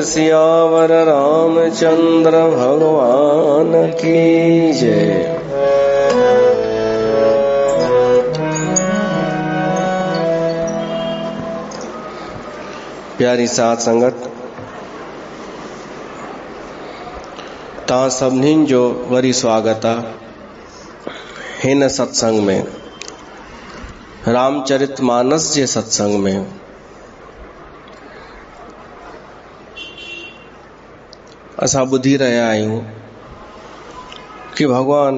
सियावर रामचंद्र भगवान की जय। प्यारी साथ संगत, तव्हां सभिनीनि जो वरी स्वागत आहे हिन सत्संग में, रामचरितमानस जे सत्संग में। असां ॿुधी रहिया आहियूं कि भगवान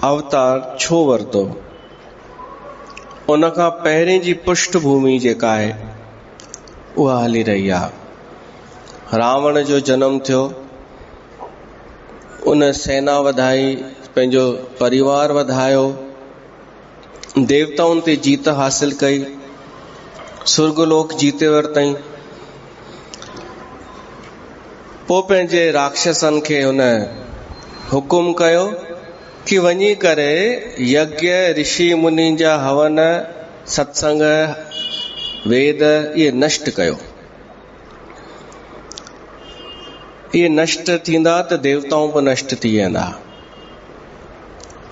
अवतार छो वरितो। उन खां पहिरीं जी पृष्ठभूमि जेका आहे उहा हली रही आहे। रावण जो जनम थियो, उन सेना वधाई, पंहिंजो परिवार वधायो, देवताउनि ते जीत हासिल कई, स्वर्गलोक जीते वरितई। पोइ पंहिंजे राक्षसनि खे हुन हुकुम कयो कि वञी करे यज्ञ ऋषि मुनि जा हवन सत्संग वेद इहे नष्ट कयो। इहे नष्ट थींदा त देवताऊं बि नष्ट थी वेंदा।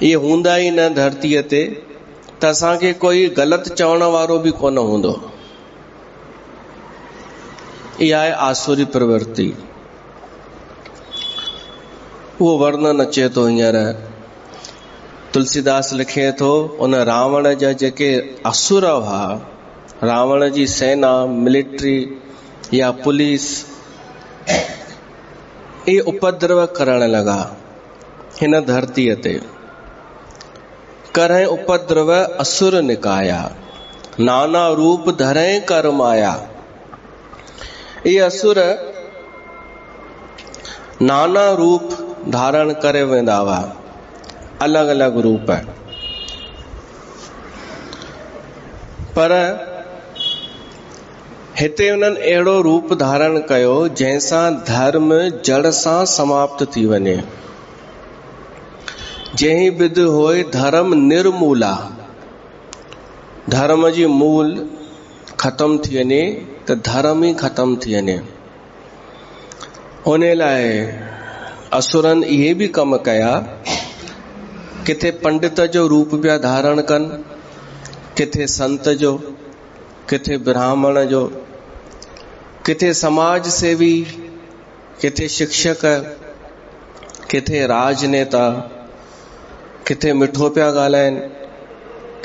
इहे हूंदा ई न धरतीअ ते त असांखे कोई ग़लति चवण वारो बि कोन हूंदो। इहा आहे आसुरी प्रवृत्ति। उहो वर्णन अचे थो हींअर। तुलसीदास लिखे थो, उन रावण जा जेके असुर हुआ, रावण जी सेना, मिलिट्री या पुलिस, ये उपद्रव करण लगा हिन धरतीअ ते। करें उपद्रव असुर निकाया, नाना रूप धरें कर माया। ये असुर नाना रूप धारण करे वेंदा हुआ, अलग अलग रूप। पर हिते उन्हनि अहिड़ो रूप धारण कयो जंहिंसां धर्म जड़ सां समाप्त थी वञे। जंहिं विध होए धर्म निर्मूला, धर्म जी मूल खत्म थी वञे त धर्म ई खत्म थी वञे। उन लाइ असुरनि इहे बि कम कया, किथे पंडित जो रूप पिया धारण कनि, किथे संत जो, किथे ब्राह्मण जो, किथे समाज सेवी, किथे शिक्षक, किथे राजनेता, किथे मिठो पिया ॻाल्हाइनि,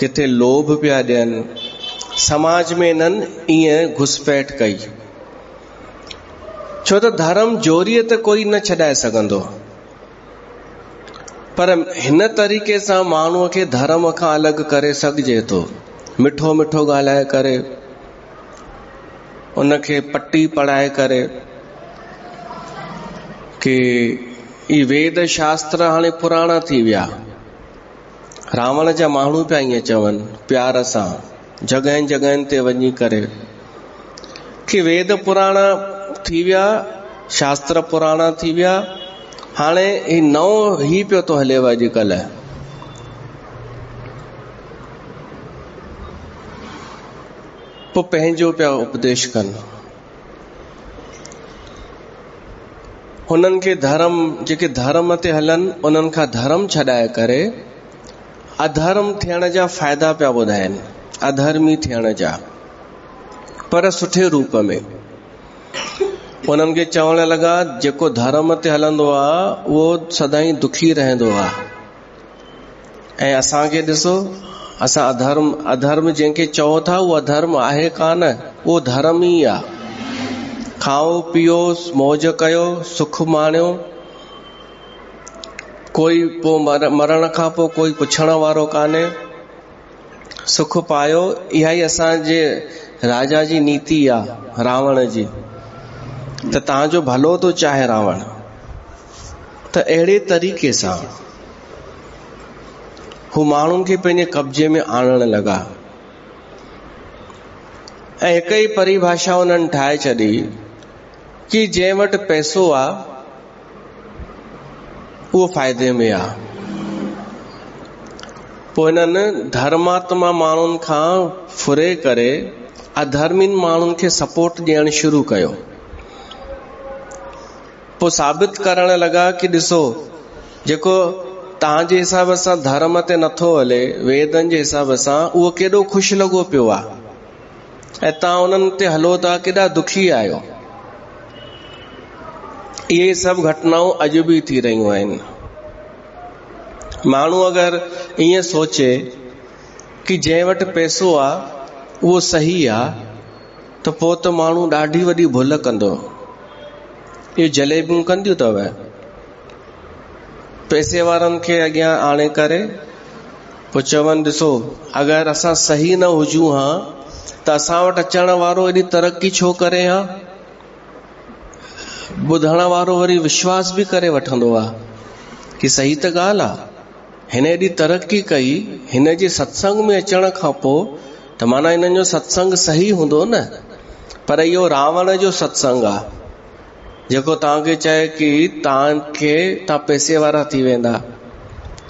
किथे लोभ पिया ॾियनि। समाज में इन्हनि ईअं घुसपैठ कई, छो त धर्म जोरीअ त कोई न छॾाए सघंदो, पर हिन तरीक़े सां माण्हूअ खे धर्म खां अलॻि करे सघिजे थो। मिठो मिठो ॻाल्हाए करे, उनखे पटी पढ़ाए करे कि ई वेद शास्त्र हाणे पुराणा थी विया। रावण जा माण्हू पिया ईअं चवनि प्यार सां, जॻहियुनि जॻहियुनि ते वञी करे कि वेद पुराणा थी विया, शास्त्र पुराणा थी विया, हाणे ही नओं ही पियो थो हलेव अॼुकल्ह। पोइ पंहिंजो पिया उपदेश कनि। हुननि खे धर्म, जेके धर्म ते हलनि, उन्हनि खां धर्म छॾाए करे अधर्म थियण जा फ़ाइदा पिया ॿुधाइनि, अधर्मी थियण जा, पर सुठे रूप में। उन्हनि खे चवण लॻा जेको धर्म ते हलंदो आहे उहो सदाईं दुखी रहंदो आहे, ऐं असांखे ॾिसो, असां अधर्म जंहिंखे चओ था उहो अधर्म आहे कान, उहो धर्म ई आहे। खाओ पीओ, मौज कयो, सुख माणियो, कोई पोइ मरण खां पोइ कोई पुछण वारो कान्हे, सुख पायो। इहा ई असांजे राजा जी नीति आहे, रावण जी। त तव्हांजो भलो थो चाहे रावण, त अहिड़े तरीक़े सां हू माण्हुनि खे पंहिंजे कब्जे में आणण लॻा। ऐं हिक ई परिभाषा उन्हनि ठाहे छॾी कि जंहिं वटि पैसो आहे उहो फ़ाइदे में आहे। पोइ हिननि धर्मात्मा माण्हुनि खां फुरे करे अधर्मीन माण्हुनि खे सपोर्ट ॾियणु शुरू कयो। पोइ साबित करण लॻा कि ॾिसो, जेको तव्हांजे हिसाब सां धर्म ते नथो हले, वेदनि जे हिसाब सां, उहो केॾो ख़ुशि लॻो पियो आहे, ऐं तव्हां उन्हनि ते हलो था, केॾा दुखी आहियो। इहे सभु घटनाऊं अॼु बि थी रहियूं आहिनि। माण्हू अगरि ईअं सोचे कि जंहिं वटि पैसो आहे उहो सही आहे, त पोइ त माण्हू ॾाढी वॾी भुल कंदो। इहे जलेबियूं कंदियूं अथव, पैसे वारनि खे अॻियां आणे करे पोइ चवनि ॾिसो, अगरि असां सही न हुजूं हा त असां वटि अचण वारो एॾी तरक़ी छो करे हा? ॿुधण वारो वरी विश्वास बि करे वठंदो आहे कि सही त ॻाल्हि आहे, हिन एॾी तरक़ी कई, हिन जे सत्संग में अचण खां पोइ त माना हिननि जो सत्संग सही हूंदो न। पर इहो रावण जो सत्संग आहे, जेको तव्हांखे चए कि तव्हां पैसे वारा थी वेंदा।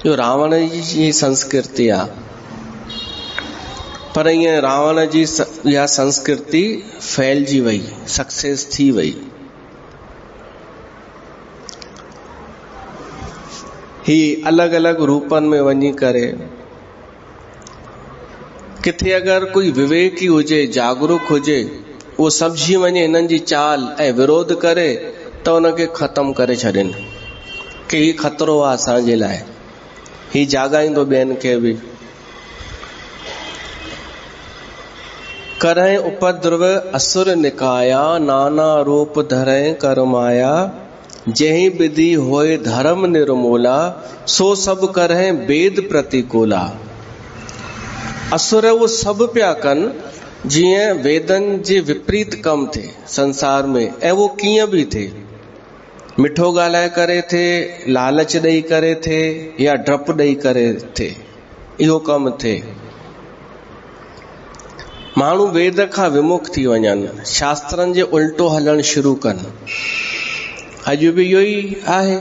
इहो रावण जी संस्कृति आहे। पर ईअं रावण जी इहा संस्कृति फैलिजी वई, सक्सेस थी वई। ही अलॻि अलॻि रूपनि में वञी करे किथे अगरि कोई विवेकी हुजे, जागरूक हुजे, उहो सम्झी वञे हिननि जी चाल ऐं विरोध करे त उनखे ख़तम करे छॾनि कि ही ख़तरो आहे असांजे लाइ, ही जाॻाईंदो ॿियनि खे बि। करें उपद्रव असुर निकाया, नाना रूप धरें कर माया, जही विधि होए धर्म निर्मूला, सो सब करें वेद प्रतिकूला। असुर वो सभु पिया कनि जीअं वेदनि जे विपरीत कम थे संसार में, ऐं वो कीअं बि थे, मिठो ॻाल्हाए करे थे, लालच ॾेई करे थे, या डपु ॾेई करे थे, इहो कमु थे। माण्हू वेद खां विमुख थी वञनि, शास्त्रनि जे उल्टो हलणु शुरू कनि। अॼु बि इहो ई आहे,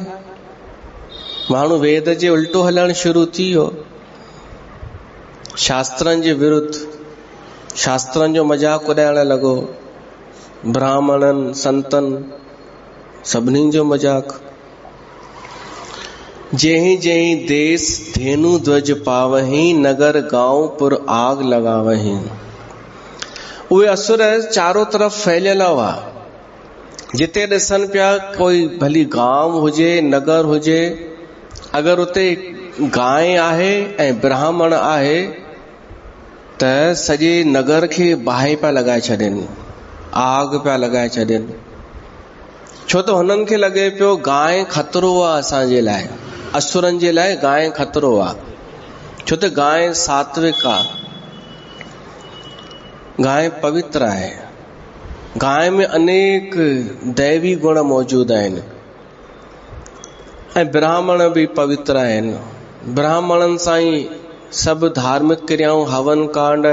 माण्हू वेद जे उल्टो हलणु शुरू थी वियो, शास्त्रनि जे विरुद्ध, शास्त्रनि जो मजाक उॾाइण लॻो, ब्राह्मणनि संतनि सभिनी जो मजाक। जहीं जहीं देश धेनु ध्वज पावहीं, नगर गांव पुर आग लगावहीं। उहे असुर चारों तरफ़ फैलियल हुआ, जिते ॾिसनि पिया कोई भली गांव हुजे नगर हुजे, अगर उते गांइ आहे ऐं ब्राह्मण आहे त सॼे नगर खे बाहि पिया लॻाए छॾनि, आग पिया लॻाए छॾनि। छो त हुननि खे लॻे पियो गांइ ख़तरो आहे असांजे लाइ, असुरनि जे लाइ गांइ ख़तरो आहे। छो त गांइ सात्विक आहे, गांइ पवित्र आहे, गांइ में अनेक दैवी गुण मौजूद आहिनि, ऐं ब्राह्मण बि पवित्र आहिनि। ब्राह्मणनि सां ई सभु धार्मिक क्रियाऊं, हवन कांड,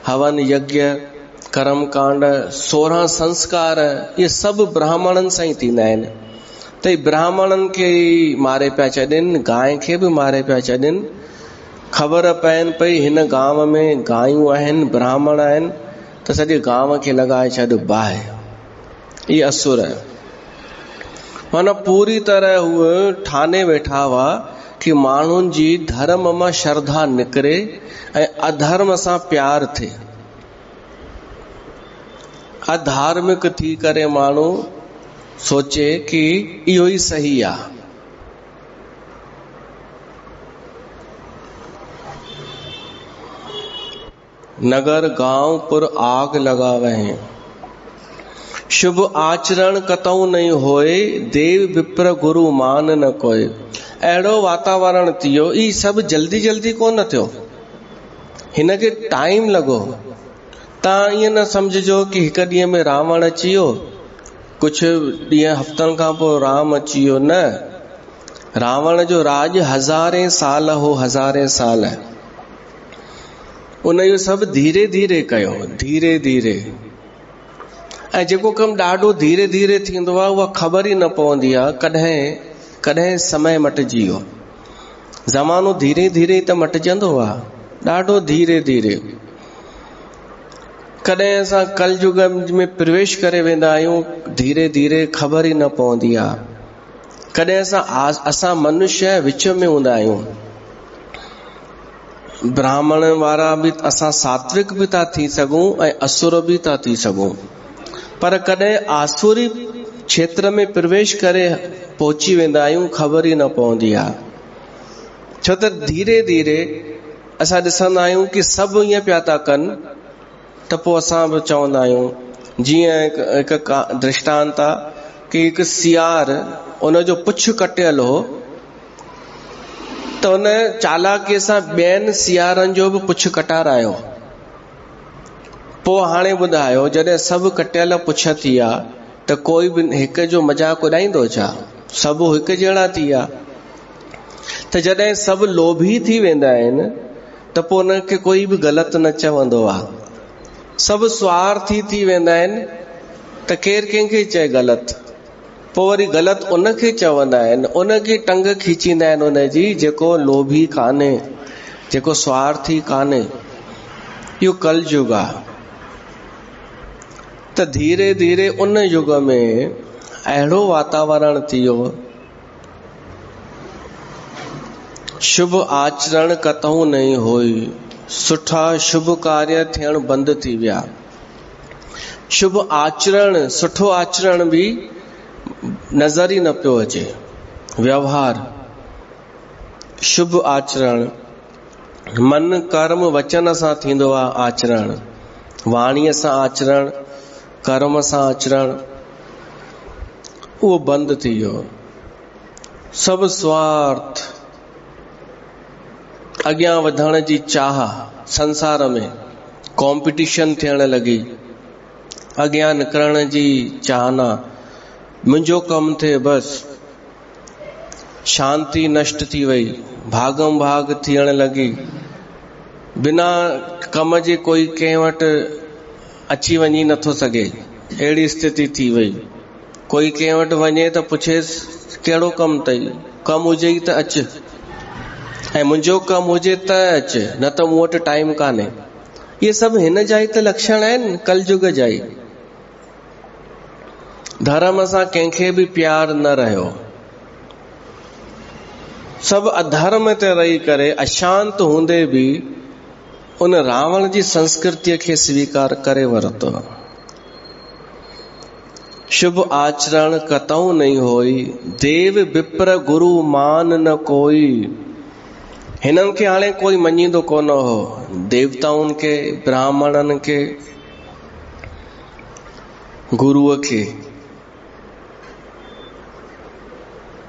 हवन यज्ञ, कर्म कांड, 16 संस्कार, ये सभु ब्राह्मणनि सां ई थींदा आहिनि। त ब्राह्मणनि खे ई मारे पिया छॾनि, गांइ खे बि मारे पिया छॾनि। ख़बर पवनि पई हिन गांव में गायूं आहिनि, ब्राह्मण आहिनि, त सॼे गांव खे लॻाए छॾ बाहि। ये असुर माना पूरी तरह उहे ठाने वेठा हुआ कि माण्हुनि जी धर्म मां श्रद्धा निकिरे ऐं अधर्म सां प्यार थिए। अधार्मिक थी करे माण्हू सोचे कि इहो ई सही आहे। नगर गांव पुर आग लगावहीं, शुभ आचरण कतऊ नहीं होए, देव विप्र गुरु मान न कोई। अहिड़ो वातावरण थी वियो, ई सभु जल्दी जल्दी कोन थियो, हिन खे टाइम लॻो। तव्हां ईअं न सम्झिजो कि हिकु ॾींहं में रावण अची वियो, कुझु ॾींहं हफ़्तनि खां पोइ राम अची वियो, न। रावण जो राज 1000 साल हो, 1000 साल। उन जो सभु धीरे धीरे कयो, धीरे धीरे। ऐं जेको कमु ॾाढो धीरे धीरे थींदो आहे, उहा ख़बर ई न पवंदी आहे कॾहिं कॾहिं समय मटिजी वियो। ज़मानो धीरे धीरे त मटिजंदो आहे, ॾाढो धीरे धीरे। कॾहिं असां कलयुग में प्रवेश करे वेंदा आहियूं, धीरे धीरे ख़बर ई न पवंदी आहे। कॾहिं असां मनुष्य विच में हूंदा आहियूं, ब्राह्मण वारा बि, असां सात्विक बि था थी सघूं ऐं असुर बि था थी सघूं, पर कॾहिं आसुरी क्षेत्र में प्रवेश करे पहुची वेंदा आहियूं, ख़बर ई न पवंदी आहे। छो त धीरे धीरे असां ॾिसंदा आहियूं कि सभु ईअं पिया था कनि, त पोइ असां बि चवंदा आहियूं। जीअं हिकु दृष्टांत आहे कि हिकु सियार, उनजो पुछ कटियल हो, त उन चालाकीअ सां ॿियनि सियारनि जो बि पुछ कटारायो। पोइ हाणे ॿुधायो, जॾहिं सभु कटियल पुछ थी विया त कोई बि हिक जो मजाक उॾाईंदो छा? सभु हिकु जहिड़ा थी विया। त जॾहिं सभु लोभी थी वेंदा आहिनि त पोइ उनखे कोई बि ग़लति न चवंदो आहे। सभु स्वार्थी थी वेंदा आहिनि त केरु कंहिंखे चए ग़लति, पोइ वरी ग़लति उनखे चवंदा आहिनि, उनखे टंग खीचींदा आहिनि उनजी, जेको लोभी कान्हे, जेको स्वार्थी कान्हे। इहो कलयुग आहे। त धीरे धीरे उन युग में अहिड़ो वातावरण थी वियो, शुभ आचरण कतहु नहीं होई, सुठा शुभ कार्य थियण बंदि थी विया। शुभ आचरण, सुठो आचरण भी नज़र ई न पियो अचे। व्यवहार, शुभ आचरण मन कर्म वचन सां थींदो आहे। आचरण वाणीअ सां आचरण, कर्म सां आचरण, उहो बंदि थी वियो। सभु स्वार्थ, अॻियां वधण जी चाह, संसार में कॉम्पिटिशन थियण लॻी, अॻियां निकिरण जी चाहना, मुंहिंजो कमु थिए बसि। शांती नष्ट थी वई, भागम भाग थियण लॻी, बिना कम जे कोई कंहिं वटि अची वञी नथो सघे, अहिड़ी स्थिति थी वई। कोई कंहिं वटि वञे त पुछेसि कहिड़ो कमु अथई, कमु हुजे ई त अचु, ऐं मुंहिंजो कमु हुजे त अचु, न त मूं वटि टाइम कान्हे। इहे सभु हिन जा ई त लक्षण आहिनि, कलयुग जा ई। धर्म सां कंहिंखे बि प्यार न रहियो, सभु अधर्म ते रही करे अशांत हूंदे बि उन रावण जी संस्कृतिअ खे स्वीकार करे वरितो। शुभ आचरण कतऊ नहीं होई, देव विप्र गुरु मान न कोई। हिननि खे हाणे कोई मञींदो कोन हो, देवताउनि खे, ब्राह्मणनि खे, गुरुअ खे।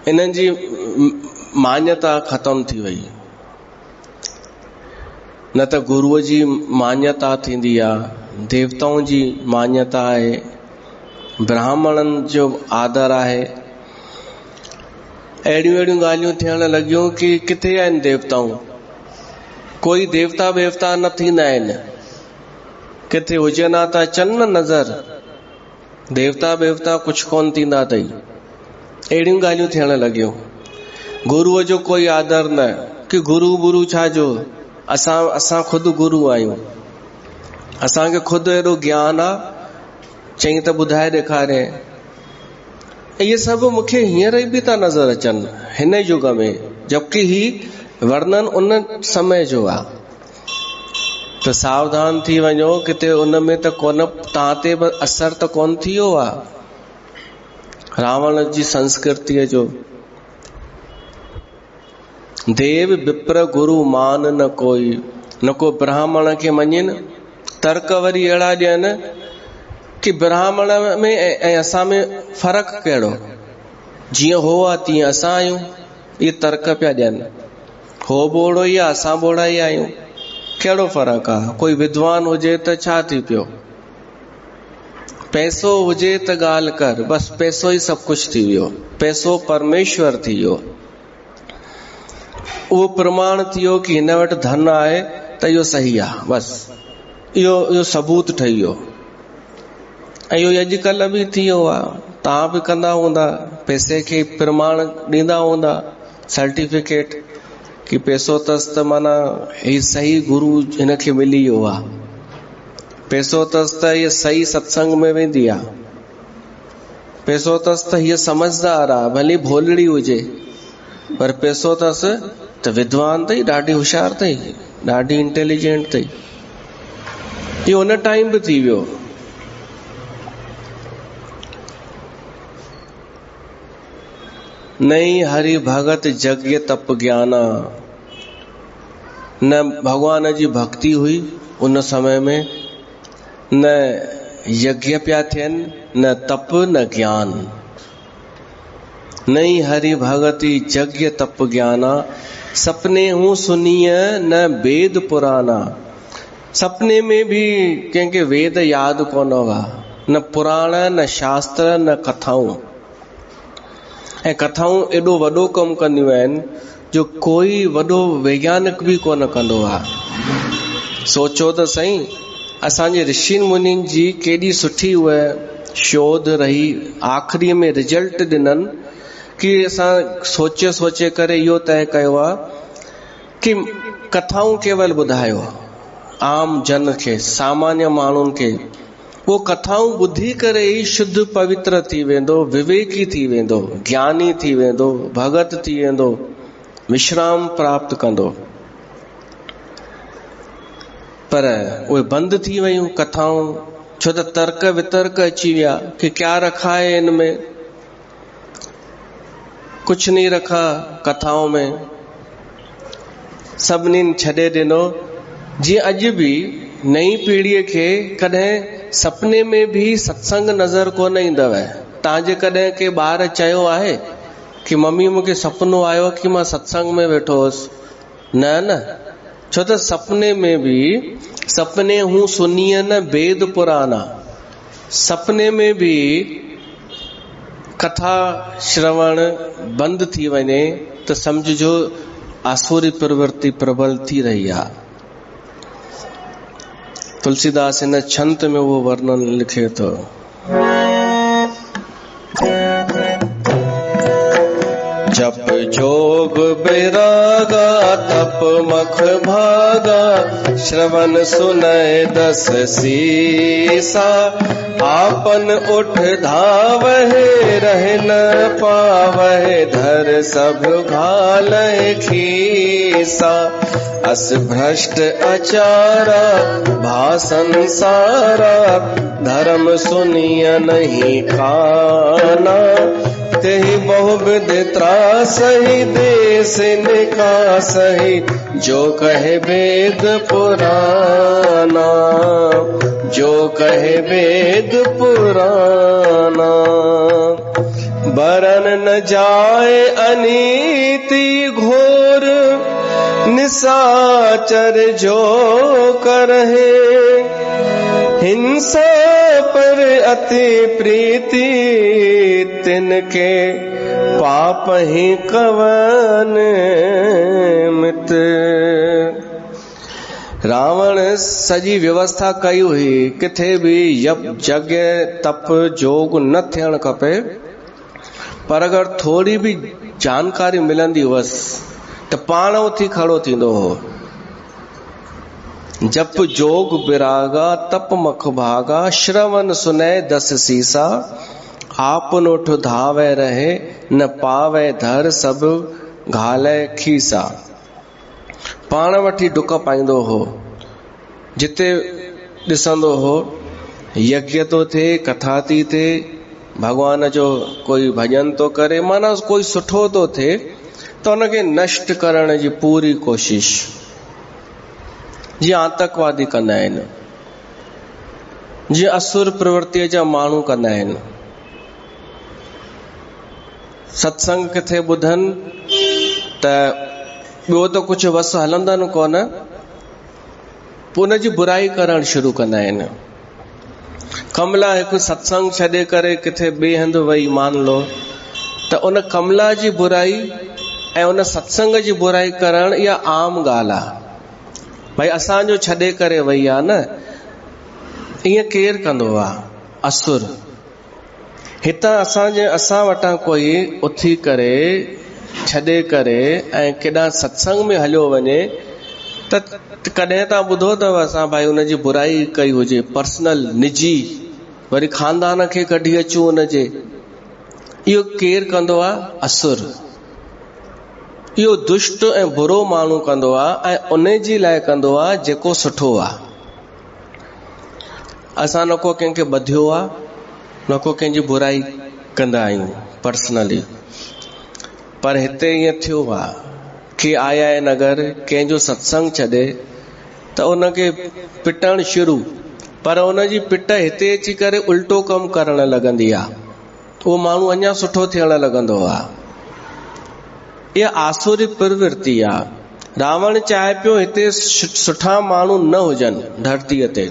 इन्हनि जी मान्यता ख़तम थी वई। न त गुरुअ जी मान्यता थींदी आहे, देवताउनि जी मान्यता आहे, ब्राह्मणनि जो आदर आहे। अहिड़ियूं अहिड़ियूं ॻाल्हियूं थियण लॻियूं कि किथे आहिनि देवताऊं, कोई देवता वेवता न थींदा आहिनि, किथे हुजनि हा त अचनि न नज़र, देवता वेवता कुझु कोन थींदा अथई। अहिड़ियूं ॻाल्हियूं थियण लॻियूं। गुरुअ जो कोई आदर न, कि गुरु गुरु छा जो, असां ख़ुदि गुरु आहियूं, असांखे ख़ुदि एॾो ज्ञान आहे, चई त ॿुधाए ॾेखारे। इहे सभु मूंखे हींअर बि था नज़र अचनि हिन युग में, जबकि ही वर्णन उन समय जो आहे। त सावधान थी वञो, किथे उन में त कोन, तव्हां ते बि असर त कोन थी वियो आहे रावण जी संस्कृतिअ जो। देव विप्र गुरु मान न कोई, न को ब्राह्मण खे मञनि। तर्क वरी अहिड़ा ॾियनि कि ब्राह्मण में ऐं असां में फ़र्क़ु कहिड़ो, जीअं हो आहे तीअं असां आहियूं। इहे तर्क पिया ॾियनि, हो बोड़ो ई आहे, असां बोड़ा ई आहियूं, कहिड़ो फ़र्क़ु आहे। कोई विद्वान हुजे त छा थी पियो, पैसो हुजे त ॻाल्हि कर, बसि पैसो ई सभु कुझु थी वियो, पैसो परमेश्वर थी वियो। उहो प्रमाण थी वियो कि हिन वटि धन आहे त इहो सही आहे, बसि इहो सबूत ठही वियो। ऐं इहो अॼुकल्ह बि थी वियो आहे, तव्हां बि कंदा हूंदा, पैसे खे प्रमाण ॾींदा हूंदा, सर्टिफिकेट कि पैसो अथसि त माना ही सही गुरु हिनखे मिली वियो आहे, पैसो अथसि त हीअ सही सत्संग में वेंदी आहे, पैसो अथसि त हीअ समझदार आहे, भले भोलड़ी हुजे पर पैसो अथसि त विद्वान अथई, ॾाढी होशियार अथई, ॾाढी इंटेलिजेंट अथई। इहो हुन टाइम बि थी वियो। नहीं हरि भगत यज्ञ तप ज्ञाना, न भगवान जी भक्ति हुई उन समय में, न यज्ञ पिया थियनि, न तप न ज्ञान। नहीं हरि भगति यज्ञ तप ज्ञाना, सपने हूँ सुनिय न वेद पुराना। सपने में भी कंहिंखे वेद यादि कोन हुआ, न पुराण, न शास्त्र, न कथाऊं। ऐं कथाऊं एॾो वॾो कमु कंदियूं आहिनि जो कोई वॾो वैज्ञानिक बि कोन कंदो आहे। सोचो त सही, असांजे ऋषि मुनिनि जी केॾी सुठी उहा शोध रही, आख़िरी में रिजल्ट ॾिननि कि असां सोचे करे इहो तय कयो आहे कि कथाऊं केवल ॿुधायो आम जन खे, सामान्य माण्हुनि खे। वो कथाऊं ॿुधी करे ई शुद्ध पवित्र थी वेंदो, विवेकी थी वेंदो, ज्ञानी थी वेंदो, भगत थी वेंदो, विश्राम प्राप्त कंदो। पर उहे बंदि थी वयूं कथाऊं, छो त तर्क वितर्क अची विया कि क्या रखा है इनमें, कुछ नहीं रखा कथाओं में, सभिनी छॾे ॾिनो। जीअं अॼु बि नई पीढ़ीअ खे कॾहिं सपने में भी सत्संग नज़र कोन ईंदव। तव्हांजे कॾहिं के ॿार चयो आहे कि मम्मी मूंखे सपनो आयो कि मां सत्संग में वेठो हुअसि? न न, छो त सपने में भी सपने हूं सुनिए न वेद पुराना, सपने में भी कथा श्रवण बंद थी वञे त समझो आसुरी प्रवृत्ति प्रबल थी रही आहे। तुलसीदास इन छंत में वो वर्णन लिखे तो, जप जोग बैरागा तप मख भागा, श्रवण सुनय दस सीसा, आपन उठ धावहे रह न पावहे, धर सब घालय खीसा, अस भ्रष्ट अचारा भासन सारा, धर्म सुनिय नहीं काना, तेहि बहुविध त्रासहि देश निकासहि, जो कहे वेद पुराना, जो कहे वेद पुराना। बरन न जाए अनीति घोर, निशाचर जो करहे, हिंसा पर अति प्रीति, तिनके पाप ही कवन मित। रावण सजी व्यवस्था कई हुई, किथे भी यज्ञ तप जोग न थियण खपे, पर अगर थोड़ी भी जानकारी मिलंदी हुअसि त पाण उथी खड़ो थींदो हो। जप जोग विरागा तप मख भागा, श्रवण सुनय दस सीसा, आपन उठ धावे रहे न पावे, धर सब घाले खीसा। पाण वठी डुक पाईंदो हो, जिते ॾिसंदो हो यज्ञ तो थिए, कथा थी थिए, भगवान जो कोई भजन तो करे, माना कोई सुठो तो थिए त उनखे नष्ट करण जी पूरी कोशिश। जीअं आतंकवादी कंदा आहिनि, जीअं असुर प्रवृत्तिअ जा माण्हू कंदा आहिनि। सत्संग किथे ॿुधनि त ॿियो त कुझु वस हलंदनि कोन, पोइ उन जी बुराई करणु शुरू कंदा आहिनि। कमला हिकु सत्संग छॾे करे किथे ॿिए हंधि वई, मान लो त उन कमला जी बुराई ऐं उन सत्संग जी बुराई करणु इहा आम ॻाल्हि आहे। भाई असांजो छॾे करे वई आहे न, ईअं केरु कंदो आहे? असुर। हितां असां वटां कोई उथी करे छॾे करे ऐं केॾां सत्संग में हलियो वञे त कॾहिं तव्हां ॿुधो अथव असां भाई हुनजी बुराई कई हुजे, पर्सनल निजी, वरी खानदान खे कढी अचूं हुनजे? इहो केरु कंदो आहे? असुर। इहो दुष्ट ऐं बुरो माण्हू कंदो आहे, ऐं उन जी लाइ कंदो आहे जेको सुठो आहे। असां न को कंहिंखे ॿधियो आहे, न को कंहिंजी बुराई कंदा आहियूं पर्सनली, पर हिते ईअं थियो आहे कि आया आहिनि अगरि कंहिंजो सत्संग छॾे त उनखे पिटण शुरू, पर उनजी पिट हिते अची करे उल्टो कमु करणु लॻंदी आहे, उहो माण्हू अञा सुठो थियणु लॻंदो आहे। इहा आसुरी प्रवृत्ति आहे। रावण चाहे पियो हिते सुठा माण्हू न हुजनि धरतीअ ते,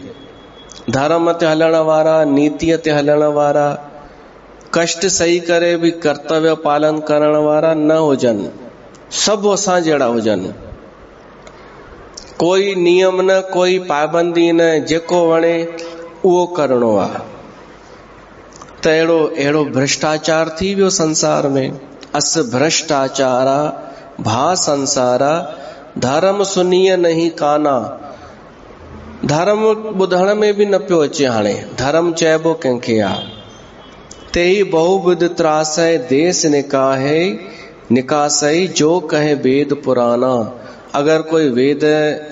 धर्म ते हलण वारा, नीतिअ ते हलण वारा, कष्ट सही करे भी कर्तव्य पालन करण वारा न हुजनि, सभु असां जहिड़ा हुजनि। कोई नियम न, कोई पाबंदी न, जेको वणे उहो करणो आहे। त अहिड़ो भ्रष्टाचार थी वियो संसार में। अस भ्रष्टाचारा भा संसारा, धर्म सुनिय नहीं काना। धर्म ॿुधण में भी न पियो अचे हाणे, धर्म चइबो कंहिंखे आहे। तेही बहुविध त्रासै देश निकाहे निकासई, जो कहे वेद पुराना। अगर कोई वेद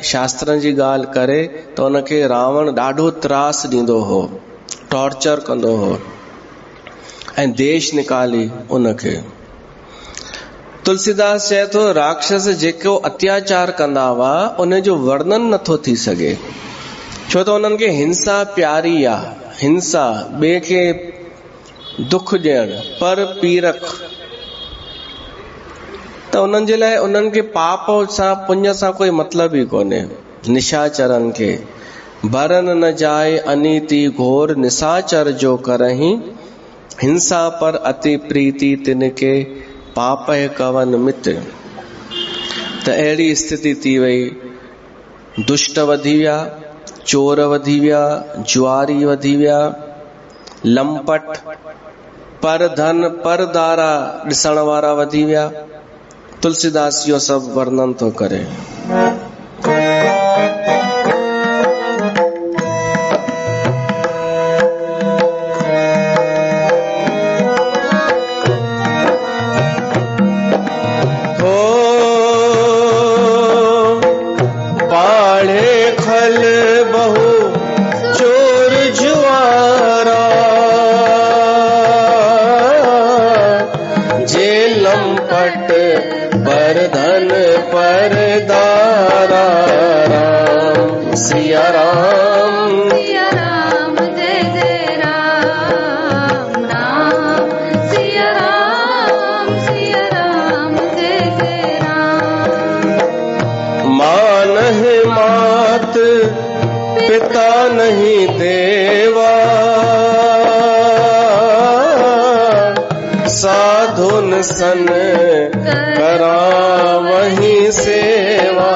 शास्त्रनि जी ॻाल्हि करे त उनखे रावण ॾाढो त्रास ॾींदो हो। टॉर्चर कंदो हो ऐं देश निकाली उनखे। तुलसीदास चए थो राक्षस जेको अत्याचार कंदा हुआ उन जो वर्णन नथो थी सघे, छो त उन्हनि खे हिंसा प्यारी आहे। हिंसा, ॿिए खे दुख ॾियण, पर पीरख, त उन्हनि जे लाइ उन्हनि खे पाप सां पुण्य सां कोई मतिलब ई कोन्हे। निशाचरनि खे भरन न जाए अनीति घोर, निशाचर जो करही हिंसा पर अति प्रीति, तिनके पाप कवन मित। त अहिड़ी स्थिति थी वई, दुष्ट वधी विया, चोर वधी विया, जुआरी वधी विया, लंपट, पर धन पर दारा ॾिसण वारा वधी विया। तुलसीदास इहो सभु वर्णन थो करे। सन करा वही सेवा,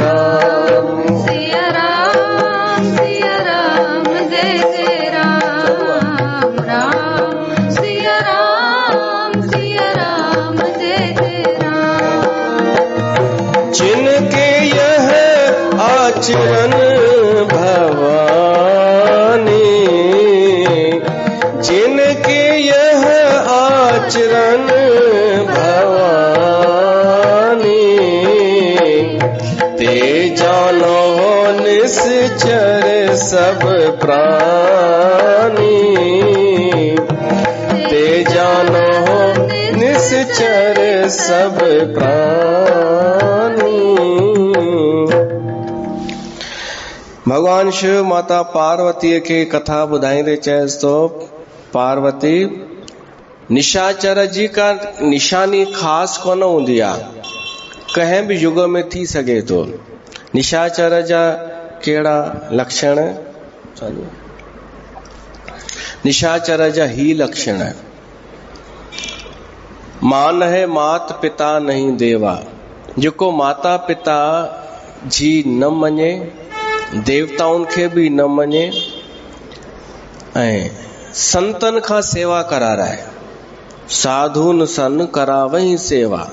राम सिया राम जय जय राम, राम सिया राम जय जय राम। जिनके यह आचरण भवानी, जिनके यह आचरण सब प्राणी, ते जानो हो निश्चर सब प्राणी। भगवान शिव माता पार्वती के कथा ॿुधाईंदे चएसि तो, पार्वती निशाचर जी का निशानी ख़ासि कोन हूंदी आहे, कंहिं बि युग में थी सघे थो। निशाचर जा कहिड़ा लक्षण? निशाचर जा ही लक्षण, मान है मात पिता नहीं देवा, जेको माता पिता जी न मञे, देवताउनि खे बि न मञे, ऐं संतन खां सेवा कराराए, साधुन सन करावई सेवा।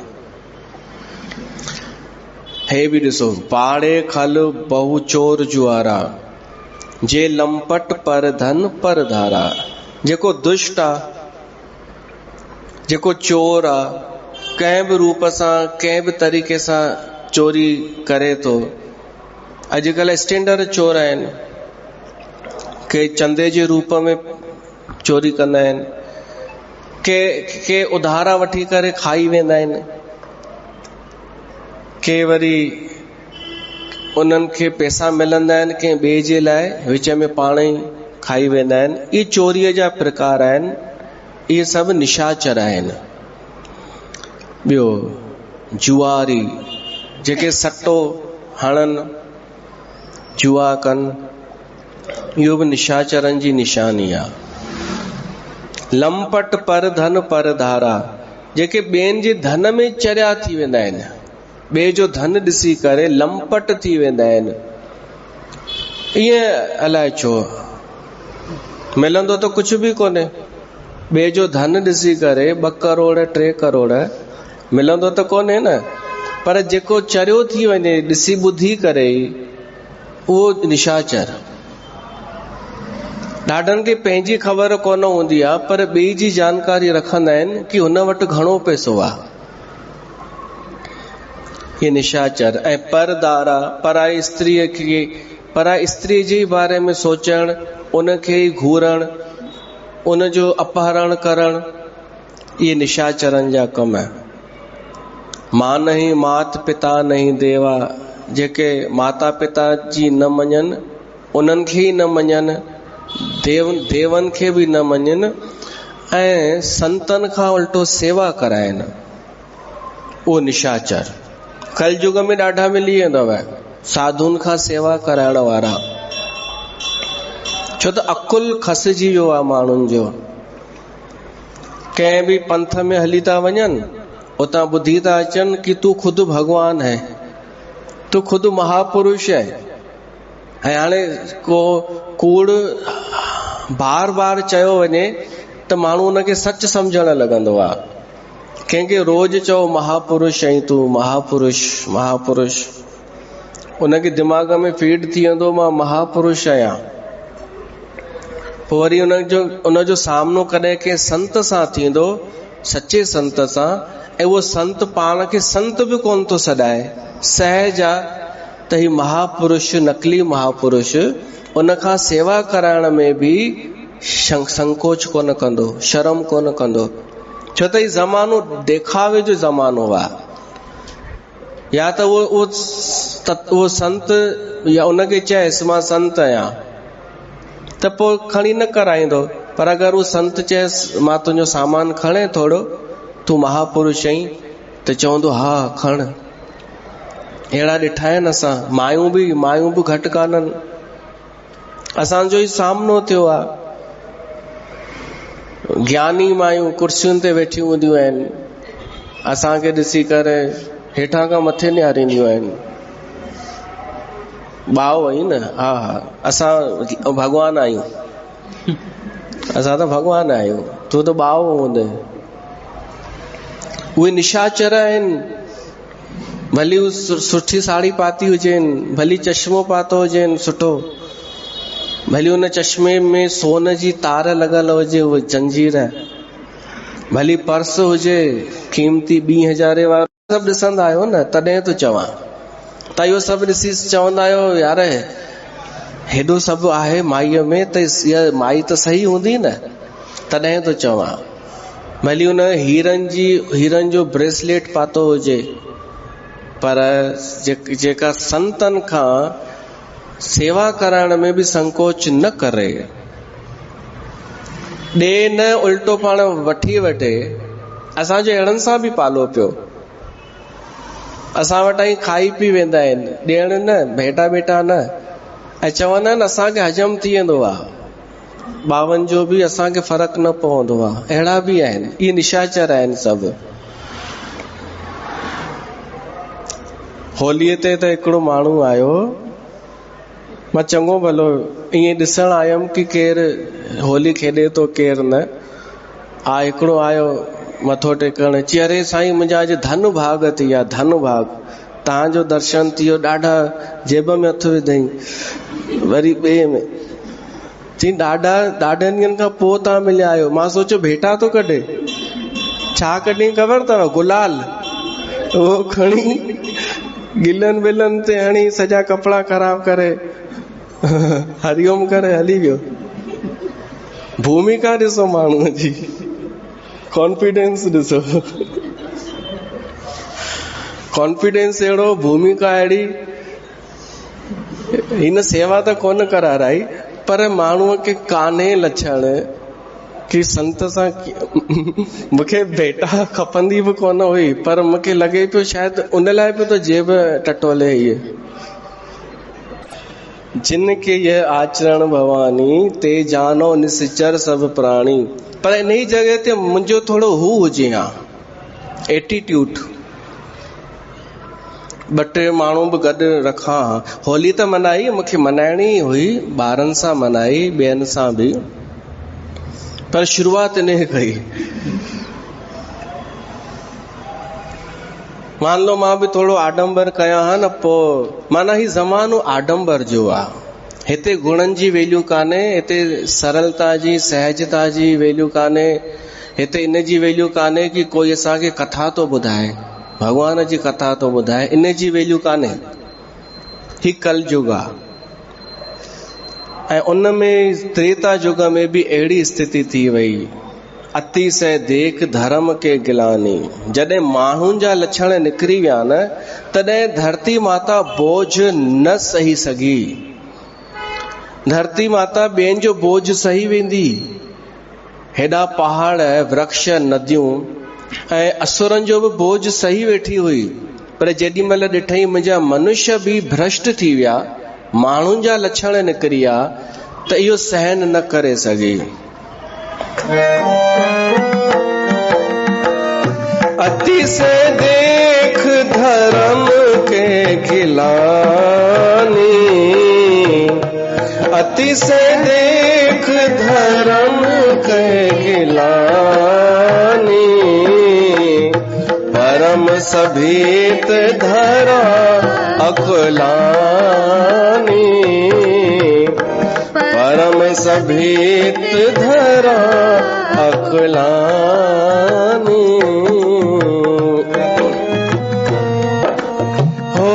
हे बि ॾिसो, पाड़े खल बहु चोर जुआरा, जे लंपट पर धन पर धारा। जेको दुष्ट आ, जेको चोर आ, कंहिं बि रूप सां कंहिं बि तरीक़े सां चोरी करे थो। अॼुकल्ह स्टैंडर्ड चोर आहिनि, के चंदे जे रूप में चोरी कंदा आहिनि, के उधारा वठी करे खाई वेंदा आहिनि, के वरी उन्हनि खे पैसा मिलंदा आहिनि कंहिं ॿिए जे लाइ, विच में पाण ई खाई वेंदा आहिनि। इहे चोरीअ जा प्रकार आहिनि, इहे सभु निशाचर आहिनि। ॿियो जुआरी, जेके सट्टो हणनि, जुआ कनि, इहो बि निशाचरनि जी निशानी आहे। लंपट पर धन पर धारा, जेके ॿियनि जे धन में चरिया थी वेंदा आहिनि, ॿिए जो धन ॾिसी करे लंपट थी वेंदा आहिनि। ईअं अलाए छो, मिलंदो त कुझु बि कोन्हे, ॿिए जो धन ॾिसी करे 2 करोड़ 3 करोड़ मिलंदो त कोन्हे न, पर जेको चरियो थी वञे ॾिसी ॿुधी करे, उहो निशाचर। ॾाढनि खे पंहिंजी ख़बर कोन हूंदी आहे, पर ॿिए जी जानकारी रखंदा आहिनि कि हुन वटि घणो पैसो आहे। ये निशाचर। ऐं परदारा, पराई स्त्रीअ खे, पराई स्त्री जे बारे में सोचण, उनखे ई घूरण, उनजो अपहरण करण, ये निशाचरनि जा कम है। मां नहीं मात पिता नहीं देवा, जेके माता पिता जी न मञनि उन्हनि खे ई न मञनि, देवनि खे बि न मञनि, ऐं संतनि खां उल्टो सेवा कराइनि, उहो निशाचर। कलयुग में ॾाढा मिली वेंदव साधुनि खां सेवा कराइण वारा, छो त अकुल खसिजी वियो आहे माण्हुनि जो। कंहिं बि पंथ में हली था वञनि, उतां ॿुधी था अचनि कि तू खुद भगवान है, तू खुद महापुरुष है। ऐं हाणे को कूड़ बार बार चयो वञे त माण्हू उनखे सच सम्झण लॻंदो आहे। कंहिंखे रोज चओ महापुरुष ऐं तू महापुरुष महापुरुष, उनखे दिमाग़ में फीड थी वेंदो मां महापुरुष आहियां। पोइ वरी उनजो सामनो कॾहिं कंहिं संत सां थींदो, सचे संत सां, ऐं उहो संत पाण खे संत बि कोन थो सॾाए, सहज आहे त ही महापुरुष, नकली महापुरुष, उनखां सेवा कराइण में बि संकोच कोन कंदो, शर्म कोन कंदो, छो त ही ज़मानो देखावे जो ज़मानो आहे। या त उहो संत, या उनखे चएसि मां संत आहियां त पोइ खणी न कराईंदो, पर अगरि उहो संत चएसि मां तुंहिंजो सामान खणे थोरो, तूं महापुरुष आहीं, त चवंदो हा खण। अहिड़ा ॾिठा आहिनि असां, मायूं बि घटि कान्हनि। असांजो ई सामनो थियो आहे। ज्ञानी मायूं कुर्सियुनि ते वेठियूं हूंदियूं आहिनि, असांखे ॾिसी करे हेठां खां मथे निहारींदियूं आहिनि। ॿाओ आई न, हा हा असां भॻवान आहियूं, असां त भॻवान आहियूं, तूं त ॿाओ हूंदे। उहे निशाचर आहिनि। भली सुठी साड़ी पाती हुजेनि, भली चश्मो पातो हुजेनि सुठो, भली उन चश्मे में सोन जी तार लॻल हुजे, उहा जंजीर, भली पर्स हुजे कीमती 2000 वारो, सभु ॾिसंदा आहियो न, तॾहिं तो चवां। त इहो सभु ॾिसी चवंदा आहियो यार हेॾो सभु आहे माईअ में, त इहा माई त सही हूंदी न, तॾहिं तो चवां। भली उन हीरनि जो ब्रेसलेट पातो हुजे, पर जेका संतनि खां सेवा कराइण में बि संकोच न करे, ॾे न उल्टो पाण वठी वठे। असांजो अहिड़नि सां बि पालो पियो, असां वटां ई खाई पी वेंदा आहिनि, ॾियण न, भेटा बेटा न, ऐं चवंदा आहिनि असांखे हजम थी वेंदो आहे, ॿावनि जो बि असांखे फ़र्क़ु न पवंदो आहे। अहिड़ा बि आहिनि, इहे निशाचर आहिनि सभु। होलीअ ते त हिकिड़ो माण्हू आयो, मां चङो भलो ईअं ॾिसण आयुमि कि केरु होली खेॾे थो केरु न। हिकिड़ो आयो मथो टेकण, चई अरे साईं मुंहिंजा अॼु धन भाग थी विया, धन भाग, तव्हांजो दर्शन थी वियो, ॾाढा जेब में हथ विधई। वरी ॿिए में चई ॾाढनि ॾींहंनि खां पोइ तव्हां मिलिया आहियो। मां सोचियो भेटा थो कढे, छा कढी ख़बर अथव? गुलाल। उहो खणी गिलनि बिलनि ते हणी सॼा कपिड़ा ख़राब करे हरिओम करे हली वियो। भूमिका ॾिसो माण्हूअ जी, कॉन्फिडेंस ॾिसो, कॉन्फिडेंस अहिड़ो, भूमिका अहिड़ी। हिन सेवा त कोन कराराई, पर माण्हूअ खे कान्हे लछण कि संत सां मूंखे भेटा खपंदी बि कोन हुई, पर मूंखे लॻे पियो शायदि उन लाइ पियो त जेब टटोले। इहे जिन के यह आचरण भवानी, ते जानो निश्चर सभु प्राणी। पर इन ई जॻह ते मुंहिंजो थोरो हू हुजे हा, एटीट्यूड। 2-3 माण्हू बि गॾु रखां। होली त मनाई, मूंखे मनाइणी हुई, ॿारनि सां मनाई, ॿियनि सां बि, पर शुरूआत इन कई। मान लो मां बि थोरो आडंबर कयां हा न, पोइ माना ही ज़मानो आडंबर जो आहे। हिते गुणनि जी वैल्यू कान्हे, हिते सरलता जी, सहजता जी वैल्यू कान्हे, हिते इन जी वैल्यू कान्हे कि कोई असांखे कथा तो ॿुधाए, भगवान जी कथा तो ॿुधाए, इन जी वैल्यू कान्हे। ही कलयुग आहे। ऐं उन में त्रेता युग में भी अहिड़ी स्थिति थी वई। अति से देख धर्म के गिलानी, जॾहिं माण्हुनि जा लक्षण निकिरी विया न, तॾहिं धरती माता बोझ न सही सघी। धरती माता ॿियनि जो बोझ सही वेंदी। हेॾा पहाड़, वृक्ष, नदियूं ऐं असुरनि जो बि बोझ सही वेठी हुई, पर जेॾी महिल ॾिठई मुंहिंजा मनुष्य बि भ्रष्ट थी विया, माण्हुनि जा लक्षण निकिरी विया, त इहो सहन न करे सघी। अति से देख धर्म के गिलानी, अति से देख धर्म के गिलानी, परम सभीत धरा अकुलानी, परम सभीत धरा अकुलानी। हो